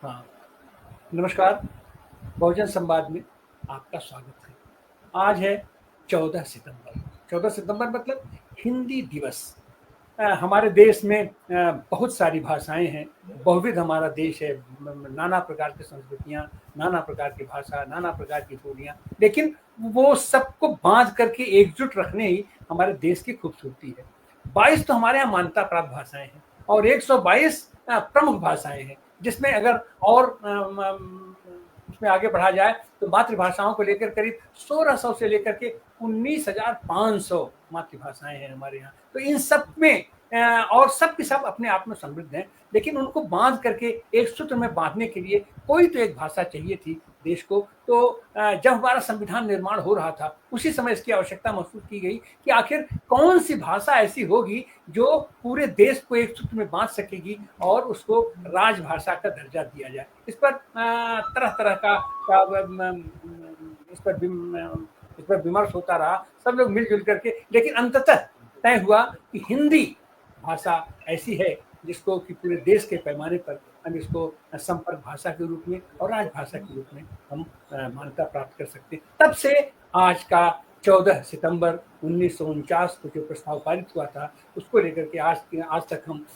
हाँ, नमस्कार। बहुजन संवाद में आपका स्वागत है। आज है 14 सितंबर। 14 सितंबर मतलब हिंदी दिवस। हमारे देश में बहुत सारी भाषाएं हैं, बहुविध हमारा देश है। नाना प्रकार की संस्कृतियां, नाना प्रकार की भाषा, नाना प्रकार की बोलियां, लेकिन वो सबको बांध करके एकजुट रखने ही हमारे देश की खूबसूरती है। 22 तो हमारे यहाँ मान्यता प्राप्त भाषाएं हैं और 122 प्रमुख भाषाएं हैं, जिसमें अगर और उसमें आगे बढ़ा जाए तो मातृभाषाओं को लेकर करीब 1600 से लेकर के 19,500 मातृभाषाएं हैं हमारे यहाँ। तो इन सब में और सब के सब अपने आप में समृद्ध हैं, लेकिन उनको बांध करके एक सूत्र में बांधने के लिए कोई तो एक भाषा चाहिए थी देश को। तो जब हमारा संविधान निर्माण हो रहा था उसी समय इसकी आवश्यकता महसूस की गई कि आखिर कौन सी भाषा ऐसी होगी जो पूरे देश को एक सूत्र में बांध सकेगी और उसको राजभाषा का दर्जा दिया जाए। इस पर तरह तरह का इस पर विमर्श होता रहा, सब लोग मिलजुल करके, लेकिन अंततः तय हुआ कि हिंदी भाषा ऐसी है जिसको कि पूरे देश के पैमाने पर हम इसको संपर्क भाषा के रूप में और राजभाषा के रूप में हम मान्यता प्राप्त कर सकते हैं। तब से आज का 14 सितंबर 1949 को जो प्रस्ताव पारित हुआ था, उसको लेकर के आज तक हम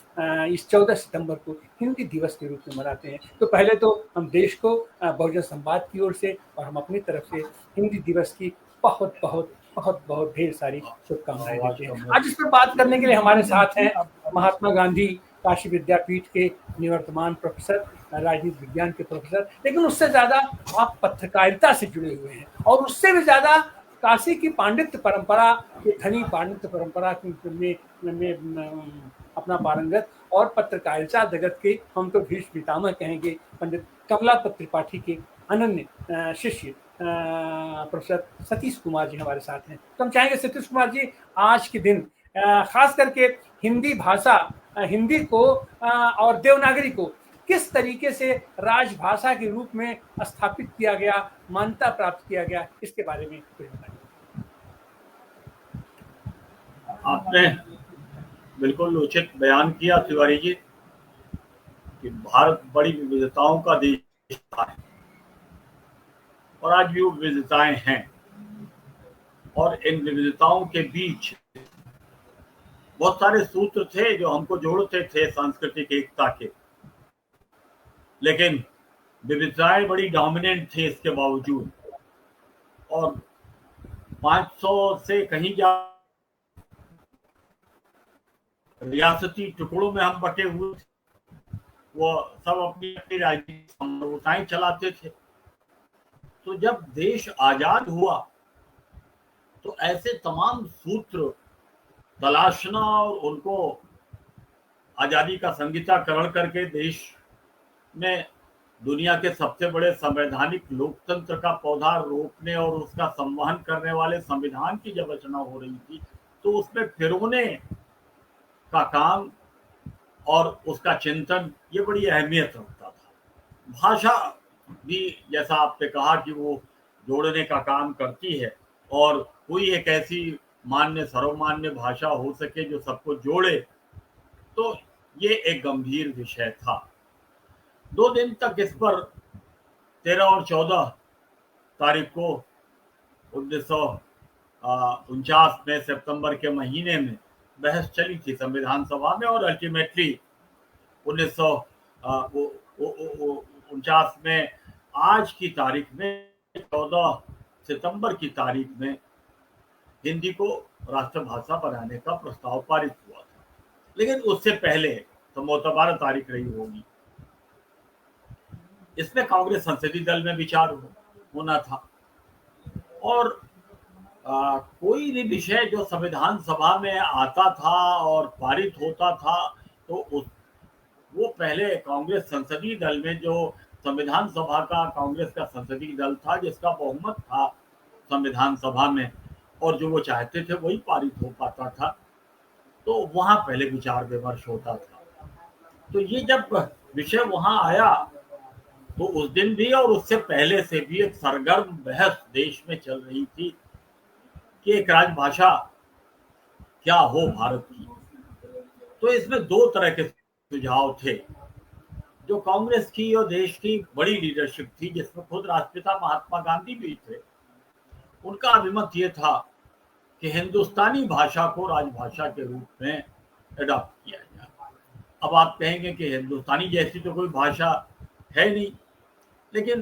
इस 14 सितंबर को हिंदी दिवस के रूप में मनाते हैं। तो पहले तो हम देश को बहुजन संवाद की ओर से और हम अपनी तरफ से हिंदी दिवस की बहुत बहुत बहुत बहुत ढेर सारी शुभकामनाएं देते हैं। आज इस पर बात करने के लिए हमारे साथ हैं महात्मा गांधी काशी विद्यापीठ के निवर्तमान प्रोफेसर, राजनीति विज्ञान के प्रोफेसर, लेकिन उससे ज्यादा आप पत्रकारिता से जुड़े हुए हैं और उससे भी ज्यादा काशी की पांडित्य परंपरा के धनी पांडित्य परंपरा में अपना पारंगत और पत्रकारिता जगत के हम तो भीष्म पितामह कहेंगे पंडित कमलापत त्रिपाठी के अनन्य शिष्य प्रोफेसर सतीश कुमार जी हमारे साथ हैं। तो हम चाहेंगे सतीश कुमार जी, आज के दिन खास करके हिंदी भाषा, हिंदी को और देवनागरी को किस तरीके से राजभाषा के रूप में स्थापित किया गया, मान्यता प्राप्त किया गया, इसके बारे में कुछ बताइए। आपने बिल्कुल उचित बयान किया तिवारी जी कि भारत बड़ी विविधताओं का देश है और आज भी वो विविधताएं हैं और इन विविधताओं के बीच बहुत सारे सूत्र थे जो हमको जोड़ते थे सांस्कृतिक एकता के, लेकिन विविधताएं बड़ी डोमिनेंट थी इसके बावजूद और 500 से कहीं ज्यादा रियासती टुकड़ों में हम बटे हुए थे। वो सब अपनी अपनी राजनीतिक समझौताएं चलाते थे। तो जब देश आजाद हुआ तो ऐसे तमाम सूत्र तलाशना और उनको आजादी का संगीताकरण करके देश में दुनिया के सबसे बड़े संवैधानिक लोकतंत्र का पौधा रोपने और उसका संवहन करने वाले संविधान की जब रचना हो रही थी तो उसमें फिरौने का काम और उसका चिंतन ये बड़ी अहमियत रखता था। भाषा भी जैसा आपने कहा कि वो जोड़ने का काम करती है और कोई एक ऐसी मान्य सर्वमान्य भाषा हो सके जो सबको जोड़े, तो ये एक गंभीर विषय था। 2 दिन तक इस पर 13 और 14 तारीख को 1949 में सितंबर के महीने में बहस चली थी संविधान सभा में और अल्टीमेटली 1949 में आज की तारीख में 14 सितंबर की तारीख में हिंदी को राष्ट्रभाषा बनाने का प्रस्ताव पारित हुआ था। लेकिन उससे पहले संभवतः 12 तारीख रही होगी, इसमें कांग्रेस संसदीय दल में विचार होना था और कोई भी विषय जो संविधान सभा में आता था और पारित होता था तो वो पहले कांग्रेस संसदीय दल में, जो संविधान सभा का कांग्रेस का संसदीय दल था जिसका बहुमत था संविधान सभा में और जो वो चाहते थे वही पारित हो पाता था, तो वहां पहले विचार विमर्श होता था। तो ये जब विषय वहां आया तो उस दिन भी और उससे पहले से भी एक सरगर्म बहस देश में चल रही थी कि एक राजभाषा क्या हो भारत की। तो इसमें 2 तरह के सुझाव थे। जो कांग्रेस की और देश की बड़ी लीडरशिप थी, जिसमें खुद राष्ट्रपिता महात्मा गांधी भी थे, उनका अभिमत ये था कि हिंदुस्तानी भाषा को राजभाषा के रूप में एडॉप्ट किया जाए। अब आप कहेंगे कि हिंदुस्तानी जैसी तो कोई भाषा है नहीं, लेकिन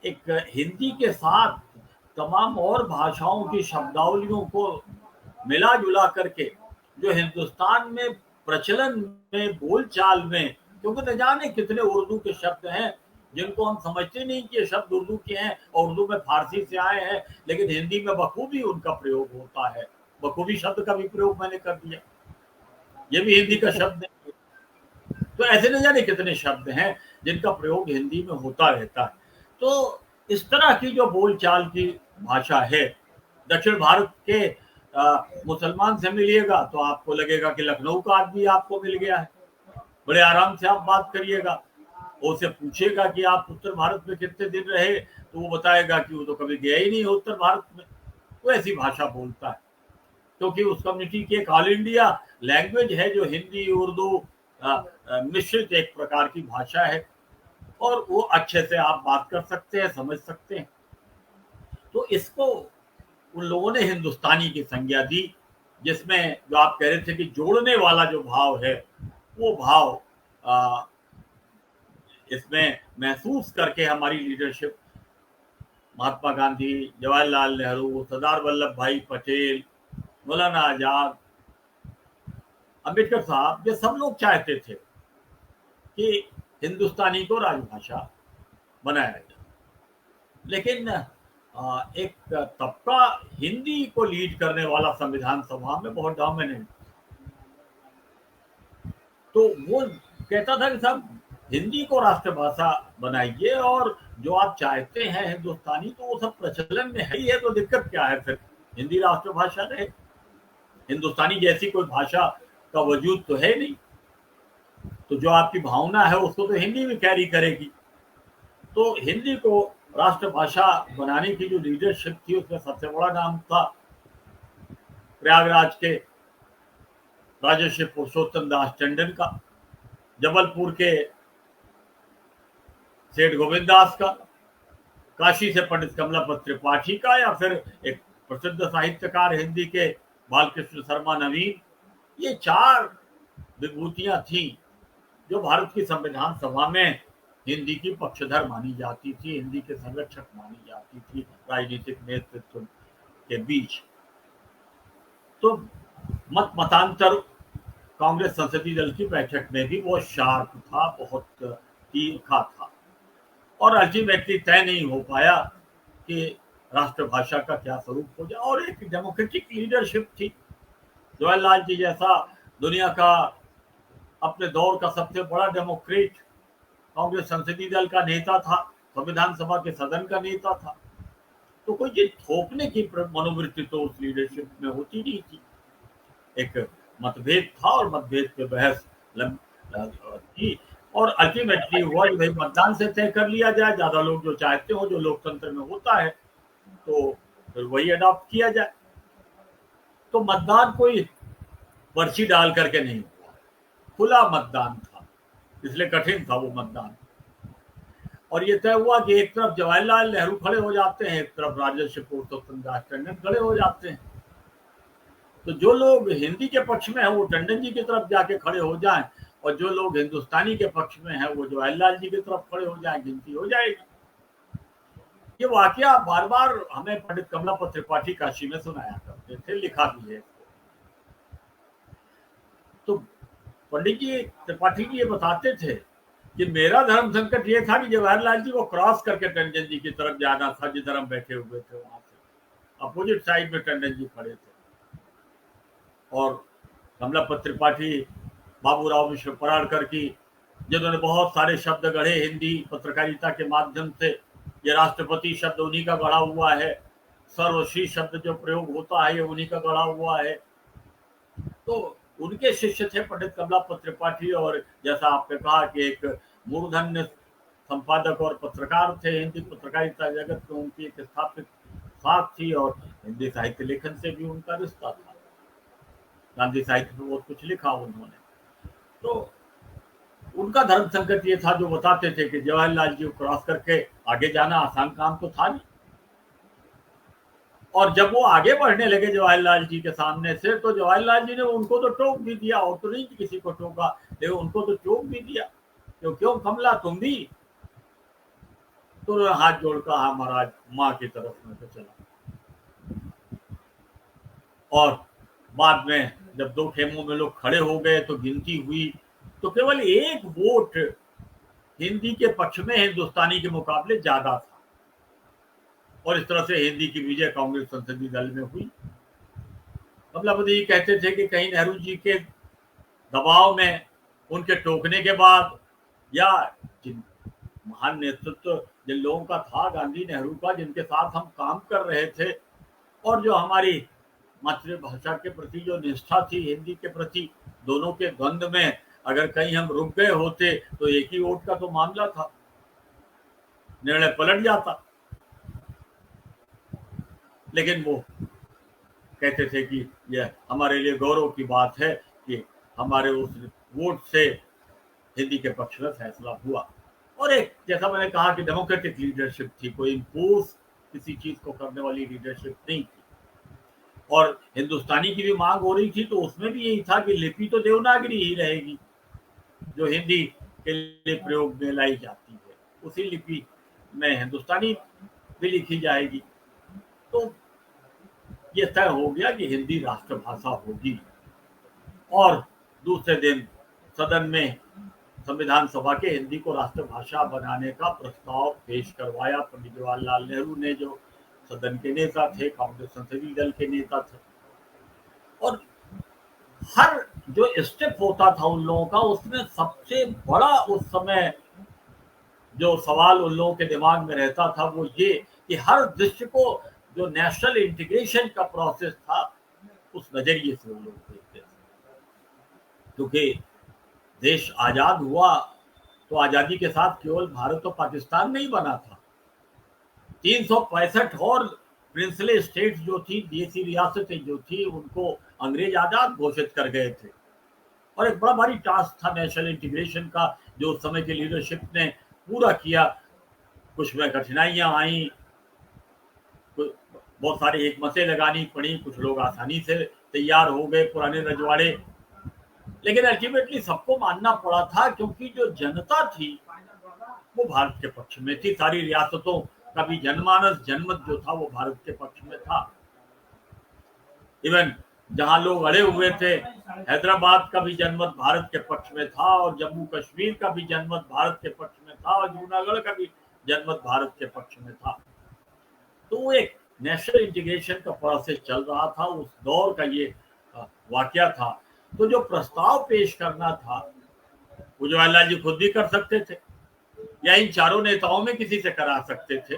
एक हिंदी के साथ तमाम और भाषाओं की शब्दावलियों को मिला जुला करके जो हिंदुस्तान में प्रचलन में, बोलचाल में, क्योंकि न जाने कितने उर्दू के शब्द हैं जिनको हम समझते नहीं कि ये शब्द उर्दू के हैं और उर्दू में फारसी से आए हैं, लेकिन हिंदी में बखूबी उनका प्रयोग होता है। बखूबी शब्द का भी प्रयोग मैंने कर दिया, ये भी हिंदी का शब्द है। तो ऐसे न जाने कितने शब्द हैं जिनका प्रयोग हिंदी में होता रहता है। तो इस तरह की जो बोलचाल की भाषा है, दक्षिण भारत के मुसलमान से मिलिएगा तो आपको लगेगा कि लखनऊ का आदमी आपको मिल गया है, बड़े आराम से आप बात करिएगा। उससे पूछेगा कि आप उत्तर भारत में कितने दिन रहे, तो वो बताएगा कि वो तो कभी गया ही नहीं है उत्तर भारत में। वो ऐसी भाषा बोलता है, क्योंकि उस कम्युनिटी की एक ऑल इंडिया लैंग्वेज है जो हिंदी उर्दू मिश्रित एक प्रकार की भाषा है, और वो अच्छे से आप बात कर सकते हैं, समझ सकते हैं। तो इसको उन लोगों ने हिंदुस्तानी की संज्ञा दी, जिसमें जो आप कह रहे थे कि जोड़ने वाला जो भाव है, वो भाव इसमें महसूस करके हमारी लीडरशिप, महात्मा गांधी, जवाहरलाल नेहरू, सरदार वल्लभ भाई पटेल, मौलाना आजाद, अम्बेडकर साहब, ये सब लोग चाहते थे कि हिंदुस्तानी को राजभाषा बनाया जाए। लेकिन एक तबका हिंदी को लीड करने वाला संविधान सभा में बहुत डोमिनेंट, तो वो कहता था कि साहब हिंदी को राष्ट्रभाषा बनाइए, और जो आप चाहते हैं हिंदुस्तानी, तो वो सब प्रचलन में है ही है, तो दिक्कत क्या है, फिर हिंदी राष्ट्रभाषा रहे। हिंदुस्तानी जैसी कोई भाषा का वजूद तो है नहीं, तो जो आपकी भावना है उसको तो हिंदी भी कैरी करेगी। तो हिंदी को राष्ट्रभाषा बनाने की जो लीडरशिप थी, उसमें सबसे बड़ा नाम था प्रयागराज के राजर्षि पुरुषोत्तम दास टंडन का, जबलपुर के सेठ गोविंद दास का, काशी से पंडित कमलापत त्रिपाठी का, या फिर एक प्रसिद्ध साहित्यकार हिंदी के बालकृष्ण शर्मा नवीन। ये चार विभूतियां थी जो भारत की संविधान सभा में हिंदी की पक्षधर मानी जाती थी, हिंदी के संरक्षक मानी जाती थी राजनीतिक नेतृत्व के बीच। तो मतांतर कांग्रेस संसदीय दल की बैठक में भी बहुत शार्प था, बहुत तीखा था, और अल्टीमेटली तय नहीं हो पाया कि राष्ट्रभाषा का क्या स्वरूप हो जाए। और एक डेमोक्रेटिक लीडरशिप थी, जवाहरलाल जी जैसा दुनिया का अपने दौर का सबसे बड़ा डेमोक्रेट कांग्रेस संसदीय दल का नेता था, संविधान सभा के सदन का नेता था, तो कोई चीज थोपने की मनोवृत्ति तो उस लीडरशिप में होती नहीं थी। एक मतभेद था और मतभेद पे बहस थी, और अल्टीमेटली हुआ कि भाई मतदान से तय कर लिया जाए, ज्यादा लोग जो चाहते हो, जो लोकतंत्र में होता है, तो फिर वही अडॉप्ट किया जाए। तो मतदान कोई पर्ची डाल करके नहीं हुआ, खुला मतदान था, इसलिए कठिन था वो मतदान। और ये तय हुआ कि एक तरफ जवाहरलाल नेहरू खड़े हो जाते हैं, एक तरफ राजर्षि पुरुषोत्तम दास टंडन खड़े हो जाते हैं। तो जो लोग हिंदी के पक्ष में है वो टंडन जी की तरफ जाके खड़े हो जाएं, और जो लोग हिंदुस्तानी के पक्ष में है वो जवाहरलाल जी की तरफ खड़े हो जाएं, गिनती हो जाएगी। ये वाकया बार बार हमें पंडित कमलापत त्रिपाठी काशी में सुनाया करते थे, लिखा भी है। तो पंडित जी त्रिपाठी जी ये बताते थे कि मेरा धर्म संकट ये था कि जवाहरलाल जी को क्रॉस करके टंडन जी की तरफ जाना था, जिधर हम बैठे हुए थे वहां से अपोजिट साइड में टंडन जी खड़े थे, और कमलापत त्रिपाठी, बाबूराव मिश्र पराड़कर की, जिन्होंने बहुत सारे शब्द गढ़े हिंदी पत्रकारिता के माध्यम से। ये राष्ट्रपति शब्द उन्हीं का गढ़ा हुआ है, सर्वश्री शब्द जो प्रयोग होता है ये उन्हीं का गढ़ा हुआ है। तो उनके शिष्य थे पंडित कमलापत त्रिपाठी, और जैसा आपने कहा कि एक मूर्धन्य संपादक और पत्रकार थे हिंदी पत्रकारिता जगत में, उनकी एक स्थापित साख थी, और हिंदी साहित्य लेखन से भी उनका रिश्ता था। गांधी साहित्य में बहुत कुछ लिखा उन्होंने। तो उनका धर्म संकट ये था जो बताते थे कि जवाहरलाल जी को क्रॉस करके आगे जाना आसान काम तो था नहीं। और जब वो आगे बढ़ने लगे जवाहरलाल जी के सामने से, तो जवाहरलाल जी ने उनको तो टोक भी दिया, और तो नहीं किसी को टोका, लेकिन उनको तो टोक भी दिया, क्यों कमला तुम भी? तो हाथ जोड़कर हाँ महाराज, माँ की तरफ में तो चला। और बाद में जब दो खेमों में लोग खड़े हो गए तो गिनती हुई, तो केवल एक वोट हिंदी के पक्ष में हिंदुस्तानी के मुकाबले ज्यादा था, और इस तरह से हिंदी की विजय कांग्रेस संसदीय दल में हुई। कमलापति जी कहते थे कि कहीं नेहरू जी के दबाव में, उनके टोकने के बाद, या जिन महान नेतृत्व जिन लोगों का था, गांधी नेहरू का, जिनके साथ हम काम कर रहे थे, और जो हमारी मातृभाषा के प्रति जो निष्ठा थी, हिंदी के प्रति, दोनों के द्वंद्व में अगर कहीं हम रुक गए होते तो एक ही वोट का तो मामला था, निर्णय पलट जाता। लेकिन वो कहते थे कि यह हमारे लिए गौरव की बात है कि हमारे उस वोट से हिंदी के पक्ष में फैसला हुआ। और एक, जैसा मैंने कहा कि डेमोक्रेटिक लीडरशिप थी, कोई इम्पोज किसी चीज को करने वाली लीडरशिप नहीं थी। और हिंदुस्तानी की भी मांग हो रही थी, तो उसमें भी यही था कि लिपि तो देवनागरी ही रहेगी, जो हिंदी के लिए प्रयोग में लाई जाती है, उसी लिपि में हिंदुस्तानी भी लिखी जाएगी। तो ये तय हो गया कि हिंदी राष्ट्रभाषा होगी। और दूसरे दिन सदन में संविधान सभा के हिंदी को राष्ट्रभाषा बनाने का प्रस्ताव पेश करवाया पंडित जवाहरलाल नेहरू ने, जो सदन के नेता थे, कांग्रेस संसदीय दल के नेता थे। और हर जो स्टेप होता था उन लोगों का, उसमें सबसे बड़ा उस समय जो सवाल उन लोगों के दिमाग में रहता था वो ये कि हर दृश्य को, जो नेशनल इंटीग्रेशन का प्रोसेस था, उस नजरिए से वो लोग देखते थे। क्योंकि देश आजाद हुआ तो आजादी के साथ केवल भारत और पाकिस्तान नहीं बना था, 365 और प्रिंसली स्टेट्स जो थी, देसी रियासतें जो थी, उनको अंग्रेज आजाद घोषित कर गए थे। और एक बड़ा भारी टास्क था नेशनल इंटीग्रेशन का, जो उस समय की लीडरशिप ने पूरा किया। कुछ में कठिनाइयां आई, बहुत सारी एकमतें लगानी पड़ी, कुछ लोग आसानी से तैयार हो गए, पुराने रजवाड़े, लेकिन अल्टीमेटली सबको मानना पड़ा था, क्योंकि जो जनता थी वो भारत के पक्ष में थी। सारी रियासतों का भी जनमानस, जनमत जो था वो भारत के पक्ष में था। इवन जहां लोग अड़े हुए थे, हैदराबाद का भी जनमत भारत के पक्ष में था, और जम्मू कश्मीर का भी जनमत भारत के पक्ष में था, और जूनागढ़ का भी जनमत भारत के पक्ष में था। तो वो एक नेशनल इंटीग्रेशन का प्रोसेस चल रहा था, उस दौर का ये वाकया था। तो जो प्रस्ताव पेश करना था वो जवाहरलाल जी खुद भी कर सकते थे, या इन चारों नेताओं में किसी से करा सकते थे,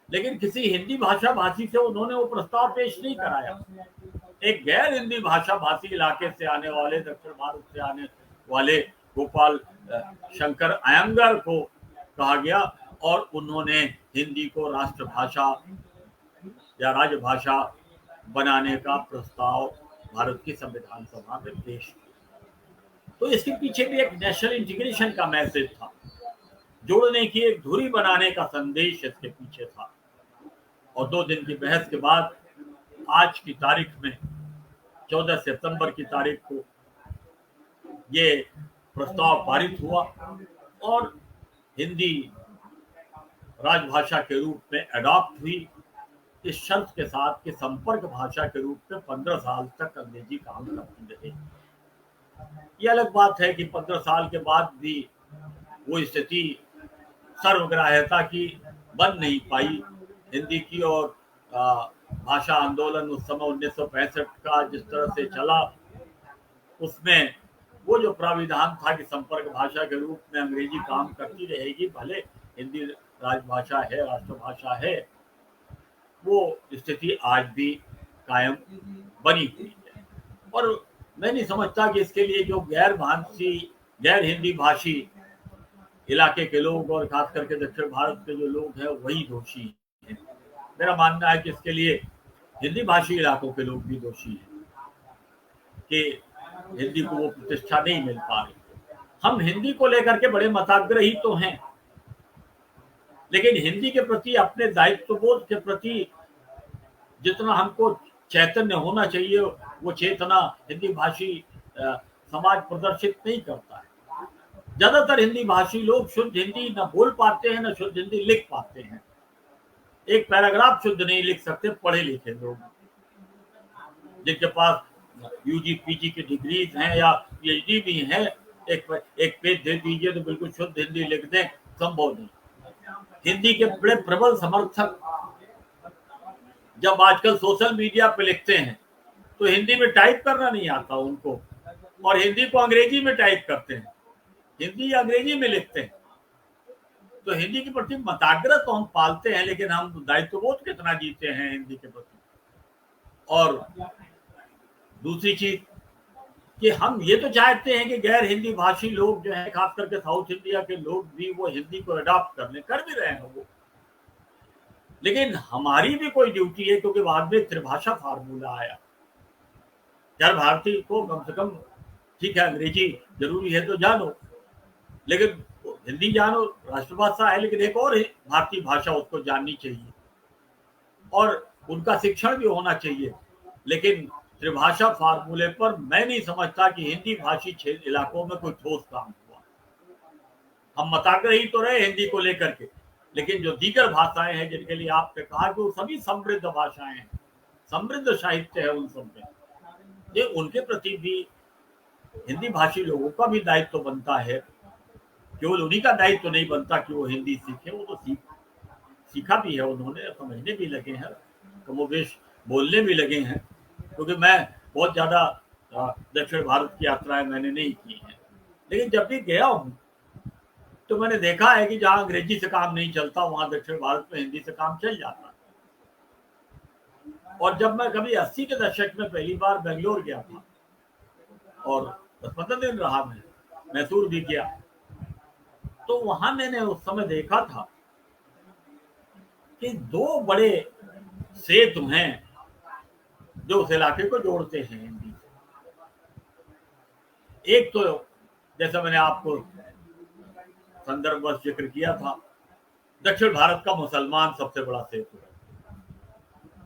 लेकिन किसी हिंदी भाषा भाषी से उन्होंने वो प्रस्ताव पेश नहीं कराया। एक गैर हिंदी भाषा भाषी इलाके से आने वाले, दक्षिण भारत से आने वाले गोपाल शंकर अयंगर को कहा गया, और उन्होंने हिंदी को राष्ट्रभाषा या राजभाषा बनाने का प्रस्ताव भारत की संविधान सभा में पेश किया। तो इसके पीछे भी एक नेशनल इंटीग्रेशन का मैसेज था, जोड़ने की, एक धुरी बनाने का संदेश इसके पीछे था। और 2 दिन की बहस के बाद आज की तारीख में 14 सितंबर की तारीख को ये प्रस्ताव पारित हुआ, और हिंदी राजभाषा के रूप में अडॉप्ट हुई, इस शर्त के साथ कि संपर्क भाषा के रूप में 15 साल तक अंग्रेजी काम करती रहे। ये अलग बात है कि 15 साल के बाद भी वो स्थिति सर्वग्राह्यता की बन नहीं पाई हिंदी की। और भाषा आंदोलन उस समय 1965 का जिस तरह से चला, उसमें वो जो प्राविधान था कि संपर्क भाषा के रूप में अंग्रेजी काम करती रहेगी, भले हिंदी राजभाषा है, राष्ट्रभाषा है, वो स्थिति आज भी कायम बनी हुई है। और मैं नहीं समझता कि इसके लिए जो गैर हिंदी भाषी इलाके के लोग, और खास करके दक्षिण भारत के जो लोग हैं, वही दोषी हैं। मेरा मानना है कि इसके लिए हिंदी भाषी इलाकों के लोग भी दोषी हैं कि हिंदी को वो प्रतिष्ठा नहीं मिल पा रही। हम हिंदी को लेकर के बड़े मताग्रही तो हैं, लेकिन हिंदी के प्रति, अपने दायित्व बोध के प्रति जितना हमको चैतन्य होना चाहिए, वो चेतना हिंदी भाषी समाज प्रदर्शित नहीं करता है। ज्यादातर हिंदी भाषी लोग शुद्ध हिंदी न बोल पाते हैं, न शुद्ध हिंदी लिख पाते हैं। एक पैराग्राफ शुद्ध नहीं लिख सकते पढ़े लिखे लोग, जिनके पास यूजी पीजी की डिग्रीज हैं या पीएचडी भी है। एक पेज दे दीजिए तो बिल्कुल शुद्ध हिंदी लिख दें, संभव नहीं। हिंदी के बड़े प्रबल समर्थक जब आजकल सोशल मीडिया पे लिखते हैं तो हिंदी में टाइप करना नहीं आता उनको, और हिंदी को अंग्रेजी में टाइप करते हैं, हिंदी या अंग्रेजी में लिखते हैं। तो हिंदी के प्रति मताग्रह तो हम पालते हैं, लेकिन हम दायित्वबोध कितना जीते हैं हिंदी के प्रति। और दूसरी चीज कि हम ये तो चाहते हैं कि गैर हिंदी भाषी लोग जो है, खास करके साउथ इंडिया के लोग भी, वो हिंदी को अडॉप्ट कर भी रहे हैं वो। लेकिन हमारी भी कोई ड्यूटी है, क्योंकि बाद में त्रिभाषा फार्मूला आया। हर भारतीय को कम से कम, ठीक है अंग्रेजी जरूरी है तो जानो, लेकिन हिंदी जानो, राष्ट्रभाषा है, लेकिन एक और भारतीय भाषा उसको जाननी चाहिए और उनका शिक्षण भी होना चाहिए। लेकिन त्रिभाषा फार्मूले पर मैं नहीं समझता कि हिंदी भाषी इलाकों में कोई ठोस काम हुआ। हम मताग्रही तो रहे हिंदी को लेकर के, लेकिन जो दीगर भाषाएं हैं जिनके लिए आपने कहा कि वो सभी समृद्ध भाषाएं हैं, समृद्ध साहित्य है उन सब में, ये उनके प्रति भी हिंदी भाषी लोगों का भी दायित्व बनता है। केवल उन्हीं का दायित्व नहीं बनता कि वो हिंदी सीखे, वो तो सीखा भी है उन्होंने, समझने भी लगे हैं, कमोबेश बोलने भी लगे हैं। क्योंकि मैं बहुत ज्यादा दक्षिण भारत की यात्राएं मैंने नहीं की हैं, लेकिन जब भी गया हूँ तो मैंने देखा है कि जहाँ अंग्रेजी से काम नहीं चलता, वहां दक्षिण भारत में हिंदी से काम चल जाता है। और जब मैं कभी 80 के दशक में पहली बार बेंगलोर गया था और 10-15 दिन रहा, मैं मैसूर भी गया, तो वहां मैंने उस समय देखा था कि 2 बड़े सेतु हैं जो उस इलाके को जोड़ते हैं हिंदी से। एक तो जैसा मैंने आपको संदर्भवश जिक्र किया था, दक्षिण भारत का मुसलमान सबसे बड़ा सेतु है।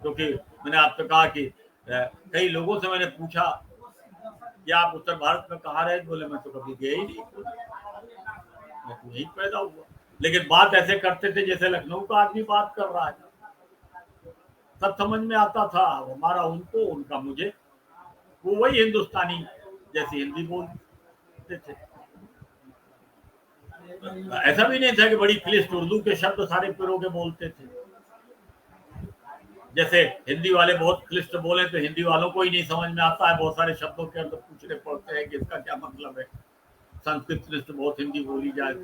क्योंकि मैंने आपसे कहा कि कई लोगों से मैंने पूछा कि आप उत्तर भारत में कहाँ रहे, बोले मैं तो कभी गया ही नहीं, मैं तो यहीं पैदा हुआ। लेकिन बात ऐसे करते थे जैसे लखनऊ का आदमी बात कर रहा है, सब समझ में आता था, हमारा उनको, उनका मुझे, वो वही हिंदुस्तानी जैसी हिंदी बोलते थे। ऐसा भी नहीं था कि बड़ी क्लिष्ट उर्दू के शब्द सारे पिरो के बोलते थे। जैसे हिंदी वाले बहुत क्लिष्ट बोले तो हिंदी वालों को ही नहीं समझ में आता है, बहुत सारे शब्दों के अर्थ पूछने पड़ते हैं कि इसका क्या मतलब है। संस्कृत क्लिष्ट बहुत हिंदी बोली जाए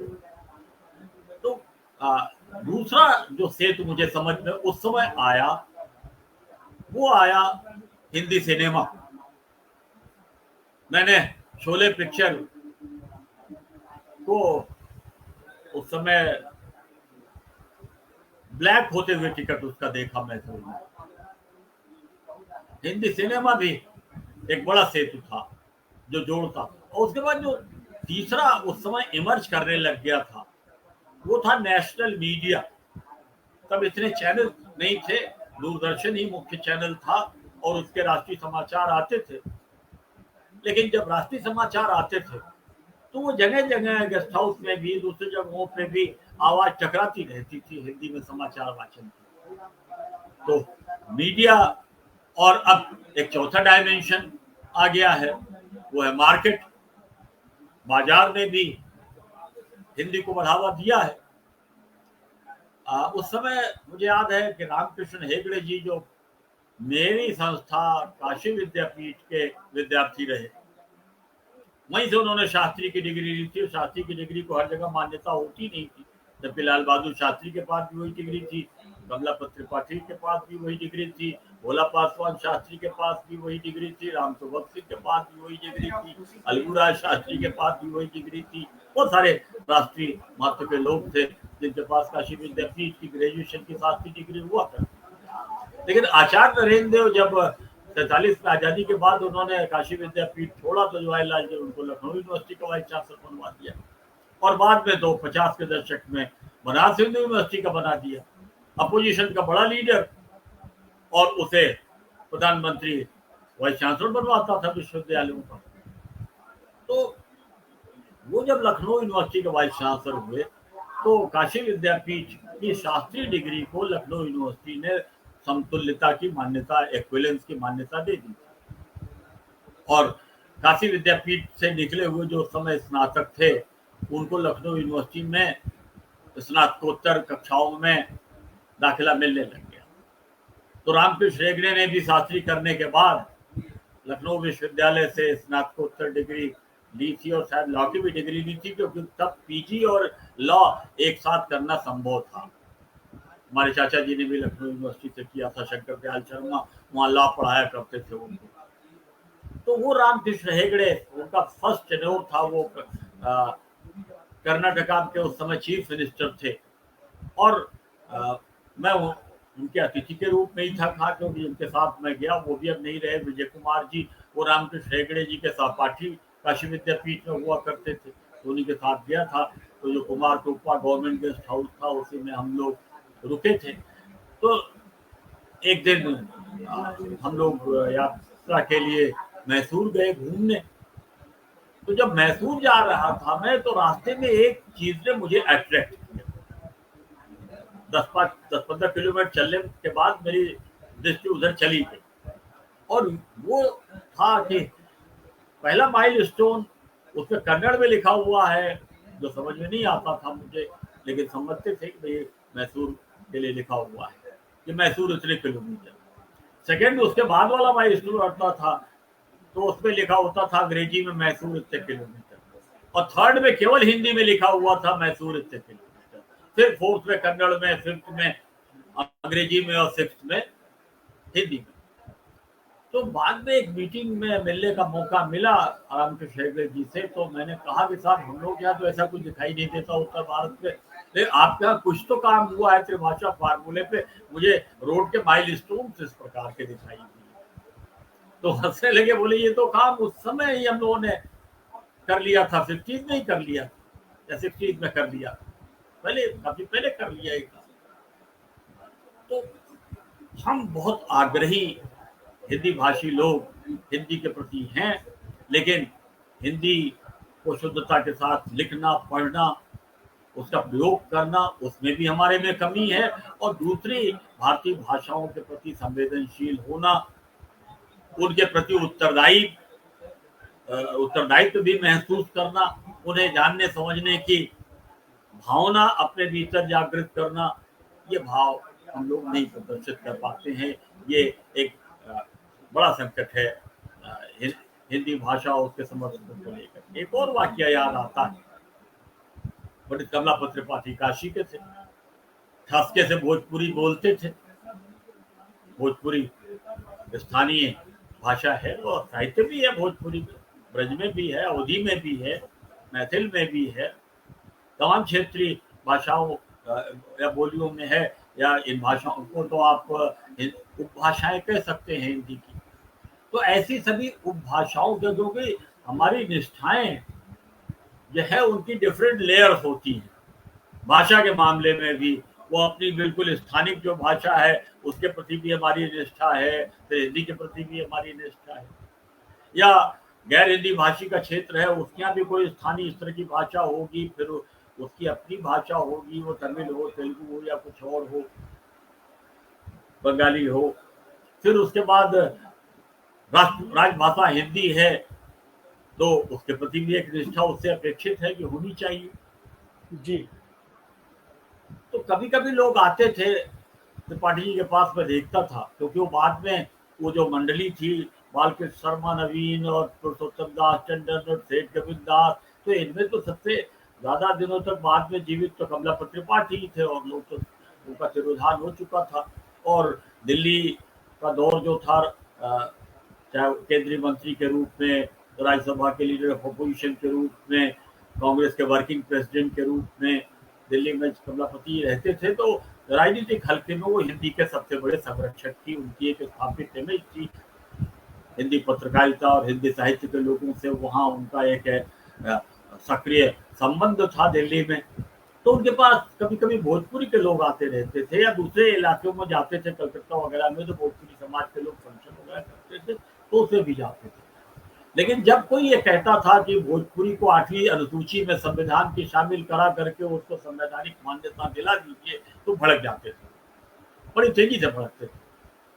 तो दूसरा जो सेतु मुझे समझ में उस समय आया, वो आया हिंदी सिनेमा। मैंने शोले पिक्चर को उस समय ब्लैक होते हुए टिकट उसका देखा मैसूर में। हिंदी सिनेमा भी एक बड़ा सेतु था जो जोड़ता था। और उसके बाद जो तीसरा उस समय इमर्ज करने लग गया था, वो था नेशनल मीडिया। तब इतने चैनल नहीं थे, दूरदर्शन ही मुख्य चैनल था और उसके राष्ट्रीय समाचार आते थे। लेकिन जब राष्ट्रीय समाचार आते थे तो वो जगह जगह गेस्ट हाउस में भी, दूसरी जगहों पे भी आवाज टकराती रहती थी हिंदी में समाचार वाचन की। तो मीडिया, और अब एक चौथा डायमेंशन आ गया है, वो है मार्केट। बाजार में भी हिंदी को बढ़ावा दिया है। उस समय मुझे याद है कि रामकृष्ण हेगड़े जी जो मेरी संस्था काशी विद्यापीठ के विद्यार्थी रहे, वहीं से उन्होंने शास्त्री की डिग्री ली थी। शास्त्री की डिग्री को हर जगह मान्यता होती नहीं थी, जबकि लाल बहादुर शास्त्री के पास भी वही डिग्री थी, कमलापत त्रिपाठी के पास भी वही डिग्री थी, भोला पासवान शास्त्री के पास भी वही डिग्री थी, राम सुभग सिंह के पास भी वही डिग्री थी, अलगूराज शास्त्री के पास भी वही डिग्री थी। बहुत सारे राष्ट्रीय महत्व के लोग थे जिनके पास काशी विद्यापीठ की ग्रेजुएशन की शास्त्री डिग्री हुआ था। लेकिन आचार्य नरेंद्र देव जब 47 में आजादी के बाद उन्होंने काशी विद्यापीठ छोड़ा तो जवाहरलाल जी उनको लखनऊ यूनिवर्सिटी का वाइस चांसलर बनवा दिया, और बाद में तो 50 के दशक में बनारस हिंदू यूनिवर्सिटी का बना दिया। अपोजिशन का बड़ा लीडर, और उसे प्रधानमंत्री वाइस चांसलर बनवाता था विश्वविद्यालयों का। तो वो जब लखनऊ यूनिवर्सिटी के वाइस चांसलर हुए तो काशी विद्यापीठ की शास्त्रीय डिग्री को लखनऊ यूनिवर्सिटी ने समतुल्यता की मान्यता, एक्विवेलेंस की मान्यता दे दी। और काशी विद्यापीठ से निकले हुए जो समय स्नातक थे उनको लखनऊ यूनिवर्सिटी में स्नातकोत्तर कक्षाओं में दाखिला मिलने लग गया। तो रामकृष्ण हेगड़े ने भी शास्त्री करने के बाद लखनऊ विश्वविद्यालय से स्नातकोत्तर डिग्री ली थी, और शायद लॉ की भी डिग्री ली थी, क्योंकि तब पीजी और लॉ एक साथ करना संभव था। हमारे चाचा जी ने भी लखनऊ यूनिवर्सिटी से किया था, शंकर दयाल शर्मा वहाँ लॉ पढ़ाया करते थे उनको। तो वो रामकृष्ण हेगड़े, उनका फर्स्ट टेन्योर था, वो कर्नाटका के उस समय चीफ मिनिस्टर थे, और मैं उनके अतिथि के रूप में ही था, क्योंकि उनके साथ मैं गया। वो भी अब नहीं रहे, विजय कुमार जी, वो रामकृष्ण हेगड़े जी के सहपाठी काशी विद्यापीठ में हुआ करते थे, तो उन्हीं के साथ गया था। तो जो कुमार टोपा गवर्नमेंट गेस्ट हाउस था उसी में हम लोग रुके थे। तो एक दिन हम लोग यात्रा के लिए मैसूर गए घूमने। तो जब मैसूर जा रहा था मैं, तो रास्ते में एक चीज ने मुझे अट्रैक्ट किया। 10-15 किलोमीटर चलने के बाद मेरी दृष्टि उधर चली गई, और वो था कि पहला माइलस्टोन, उसमें कन्नड़ में लिखा हुआ है, जो समझ में नहीं आता था मुझे, लेकिन समझते थे कि ये मैसूर के लिए लिखा हुआ है कि मैसूर इतने किलोमीटर। सेकेंड, उसके बाद वाला माइलस्टोन आता था तो उसमें लिखा होता था अंग्रेजी में मैसूर इतने किलोमीटर, और थर्ड में केवल हिंदी में लिखा हुआ था मैसूर इतने किलोमीटर। फिर फोर्थ में कन्नड़ में, फिफ्थ में अंग्रेजी में, और सिक्स्थ में हिंदी में। तो बाद में एक मीटिंग में मिलने का मौका मिला रामकृष्ण हेगड़े जी से, तो मैंने कहा कि साहब हम लोग यहाँ तो ऐसा कुछ दिखाई नहीं देता उत्तर भारत में, लेकिन आपके यहाँ कुछ तो काम हुआ है त्रिभाषा फार्मूले पे, मुझे रोड के माइलस्टोन इस प्रकार के दिखाई दिए। तो हंसने लगे, बोले ये तो काम उस समय ही हम लोगों ने कर लिया था, 50s में ही कर लिया या 60s में कर लिया, पहले काफी पहले कर लिया एक। तो हम बहुत आग्रही हिंदी भाषी लोग हिंदी के प्रति हैं, लेकिन हिंदी को शुद्धता के साथ लिखना, पढ़ना, उसका प्रयोग करना, उसमें भी हमारे में कमी है। और दूसरी भारतीय भाषाओं के प्रति संवेदनशील होना, उनके प्रति उत्तरदायित्व भी महसूस करना, उन्हें जानने समझने की भावना अपने भीतर जागृत करना, ये भाव हम लोग नहीं प्रदर्शित कर पाते हैं। ये एक बड़ा संकट है हिंदी भाषा और उसके समर्थन को लेकर। एक और वाक्य याद आता है, पंडित कमलापत त्रिपाठी काशी के थे, ठसके से भोजपुरी बोलते थे। भोजपुरी स्थानीय भाषा है और साहित्य भी है, भोजपुरी ब्रज में भी है, अवधी में भी है, मैथिल में भी है, तमाम क्षेत्रीय भाषाओं या बोलियों में है, या इन भाषाओं को तो आप उपभाषाएं कह सकते हैं हिंदी की। तो ऐसी सभी उपभाषाओं के जो कि हमारी निष्ठाएं जो है उनकी डिफरेंट लेयर्स होती हैं। भाषा के मामले में भी वो अपनी बिल्कुल स्थानिक जो भाषा है उसके प्रति भी हमारी निष्ठा है, फिर हिंदी के प्रति भी हमारी निष्ठा है, या गैर हिंदी भाषी का क्षेत्र है उसके यहाँ भी कोई स्थानीय इस तरह की भाषा होगी, फिर उसकी अपनी भाषा होगी, वो तमिल हो, तेलुगु हो, या कुछ और हो, बंगाली हो। फिर उसके बाद राजभाषा हिंदी है तो उसके प्रति भी एक निष्ठा उससे अपेक्षित है कि होनी चाहिए जी। तो कभी कभी लोग आते थे त्रिपाठी जी के पास, मैं देखता था, क्योंकि वो बाद में वो जो मंडली थी बालकृष्ण शर्मा, नवीन और पुरुषोत्तम दास टंडन और सेठ गोविंद दास, तो इनमें तो सबसे ज्यादा दिनों तक बाद में जीवित तो कमलापत त्रिपाठी ही थे, और लोग तो उनका तिरोधान हो चुका था। और दिल्ली का दौर जो था, चाहे केंद्रीय मंत्री के रूप में, राज्यसभा के लीडर ऑफ अपोजिशन के रूप में, कांग्रेस के वर्किंग प्रेसिडेंट के रूप में दिल्ली में कमलापति रहते थे, तो राजनीतिक हल्के में वो हिंदी के सबसे बड़े संरक्षक थी, उनकी एक स्थापित इमेज थी। हिंदी पत्रकारिता और हिंदी साहित्य के लोगों से वहाँ उनका एक सक्रिय संबंध था दिल्ली में। तो उनके पास कभी कभी भोजपुरी के लोग आते रहते थे या दूसरे इलाकों में जाते थे, कलकत्ता वगैरह में तो भोजपुरी समाज के लोग फंक्शन वगैरह करते थे तो उसे भी जाते थे। लेकिन जब कोई ये कहता था कि भोजपुरी को 8वीं अनुसूची में संविधान की शामिल करा करके उसको संवैधानिक मान्यता दिला दीजिए तो भड़क जाते थे, बड़ी तेजी से भड़कते थे,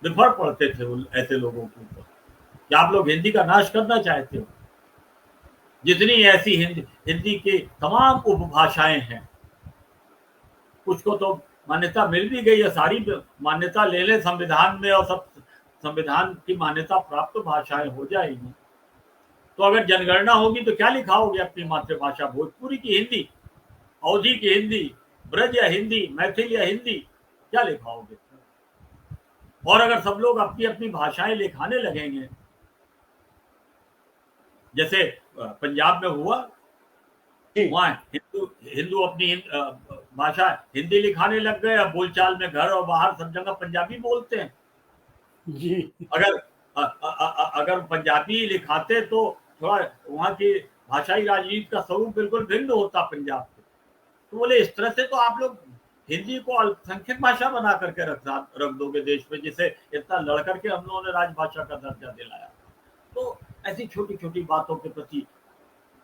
विफर पड़ते थे ऐसे लोगों के ऊपर कि आप लोग हिंदी का नाश करना चाहते हो। जितनी ऐसी हिंदी की तमाम उपभाषाएं हैं, कुछ को तो मान्यता मिल भी गई है, सारी मान्यता ले लें संविधान में और सब संविधान की मान्यता प्राप्त भाषाएं हो जाएगी। तो अगर जनगणना होगी तो क्या लिखाओगे अपनी मातृभाषा? भोजपुरी की हिंदी, अवधी की हिंदी, ब्रज या हिंदी, मैथिल या हिंदी, क्या लिखाओगे? और अगर सब लोग अपनी अपनी भाषाएं लिखाने लगेंगे, जैसे पंजाब में हुआ, वहां हिंदू अपनी भाषा हिंदी लिखाने लग गए, अब बोलचाल में घर और बाहर सब जगह पंजाबी बोलते हैं जी। अगर पंजाबी लिखाते तो थोड़ा वहाँ की भाषाई राजनीति का स्वरूप बिल्कुल भिन्न होता पंजाब से। तो बोले इस तरह से तो आप लोग हिंदी को अल्पसंख्यक भाषा बना करके रख दोगे देश में, जिसे इतना लड़ करके हम लोगों ने राजभाषा का दर्जा दिलाया। तो ऐसी छोटी छोटी बातों के प्रति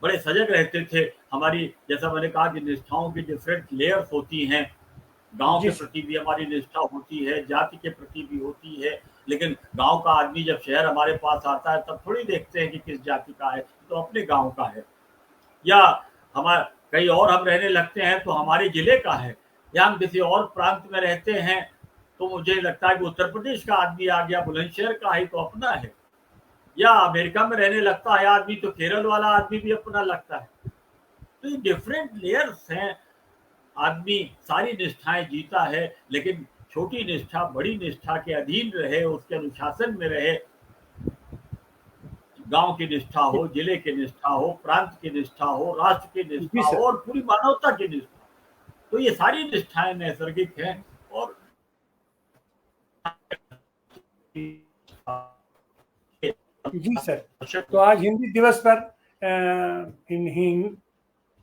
बड़े सजग रहते थे। हमारी, जैसा मैंने कहा कि निष्ठाओं की डिफरेंट लेयर्स होती हैं, गांव के प्रति भी हमारी निष्ठा होती है, जाति के प्रति भी होती है। लेकिन गांव का आदमी जब शहर हमारे पास आता है तब थोड़ी देखते हैं कि किस जाति का है, तो अपने गांव का है। या हमारे कहीं और हम रहने लगते हैं तो हमारे जिले का है, या हम किसी और प्रांत में रहते हैं तो मुझे लगता है कि उत्तर प्रदेश का आदमी आ गया, बुलंदशहर का है तो अपना है। या अमेरिका में रहने लगता है आदमी तो केरल वाला आदमी भी अपना लगता है। तो ये डिफरेंट लेयर्स हैं। आदमी सारी निष्ठाएं जीता है, लेकिन छोटी निष्ठा बड़ी निष्ठा के अधीन रहे, उसके अनुशासन में रहे। गांव की निष्ठा हो, जिले की निष्ठा हो, प्रांत की निष्ठा हो, राष्ट्र की निष्ठा हो और पूरी मानवता की निष्ठा। तो ये सारी निष्ठाएं नैसर्गिक हैं। और जी सर, तो आज हिंदी दिवस पर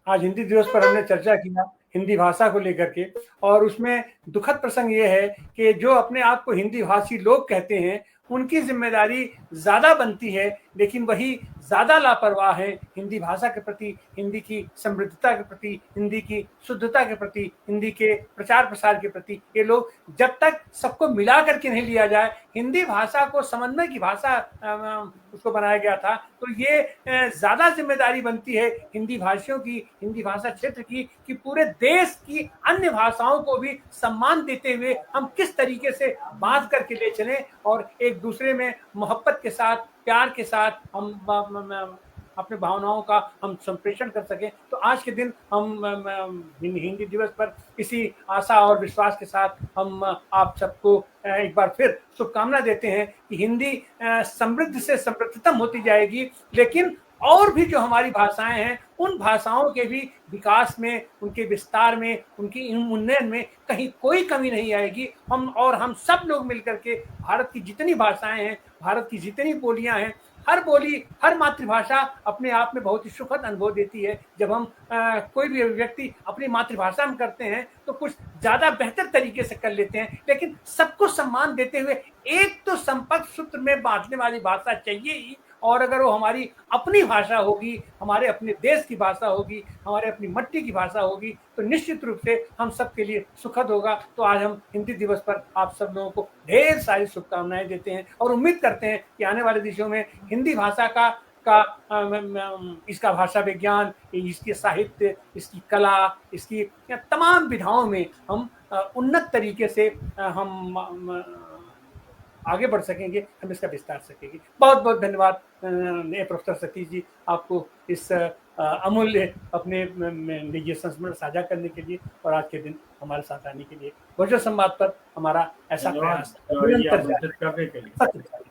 आज हिंदी दिवस पर हमने चर्चा किया हिंदी भाषा को लेकर के, और उसमें दुखद प्रसंग ये है कि जो अपने आप को हिंदी भाषी लोग कहते हैं उनकी जिम्मेदारी ज्यादा बनती है, लेकिन वही ज्यादा लापरवाह है हिंदी भाषा के प्रति, हिंदी की समृद्धता के प्रति, हिंदी की शुद्धता के प्रति, हिंदी के प्रचार प्रसार के प्रति। ये लोग जब तक सबको मिला करके नहीं लिया जाए, हिंदी भाषा को समन्वय की भाषा उसको बनाया गया था, तो ये ज्यादा जिम्मेदारी बनती है हिंदी भाषियों की, हिंदी भाषा क्षेत्र की, कि पूरे देश की अन्य भाषाओं को भी सम्मान देते हुए हम किस तरीके से बांध करके ले चलें और एक दूसरे में मोहब्बत के साथ, प्यार के साथ हम अपने भावनाओं का हम संप्रेषण कर सकें। तो आज के दिन हम हिंदी दिवस पर इसी आशा और विश्वास के साथ हम आप सबको एक बार फिर शुभकामना देते हैं कि हिंदी समृद्ध से समृद्धतम होती जाएगी, लेकिन और भी जो हमारी भाषाएं हैं उन भाषाओं के भी विकास में, उनके विस्तार में, उनकी उन्नयन में कहीं कोई कमी नहीं आएगी। हम सब लोग मिलकर के भारत की जितनी भाषाएं हैं, भारत की जितनी बोलियां हैं, हर बोली, हर मातृभाषा अपने आप में बहुत ही सुखद अनुभव देती है। जब हम कोई भी व्यक्ति अपनी मातृभाषा में करते हैं तो कुछ ज्यादा बेहतर तरीके से कर लेते हैं, लेकिन सबको सम्मान देते हुए एक तो संपर्क सूत्र में बांटने वाली भाषा चाहिए ही। और अगर वो हमारी अपनी भाषा होगी, हमारे अपने देश की भाषा होगी, हमारे अपनी मट्टी की भाषा होगी, तो निश्चित रूप से हम सबके लिए सुखद होगा। तो आज हम हिंदी दिवस पर आप सब लोगों को ढेर सारी शुभकामनाएं देते हैं और उम्मीद करते हैं कि आने वाले दिनों में हिंदी भाषा का इसका भाषा विज्ञान, इसके साहित्य, इसकी कला, इसकी तमाम विधाओं में हम उन्नत तरीके से हम आगे बढ़ सकेंगे, हम इसका विस्तार सकेंगे। बहुत बहुत धन्यवाद प्रोफेसर सतीश जी, आपको इस अमूल्य अपने निजी संस्मरण साझा करने के लिए और आज के दिन हमारे साथ आने के लिए। भोजन संवाद पर हमारा ऐसा प्रयास निरंतर जारी।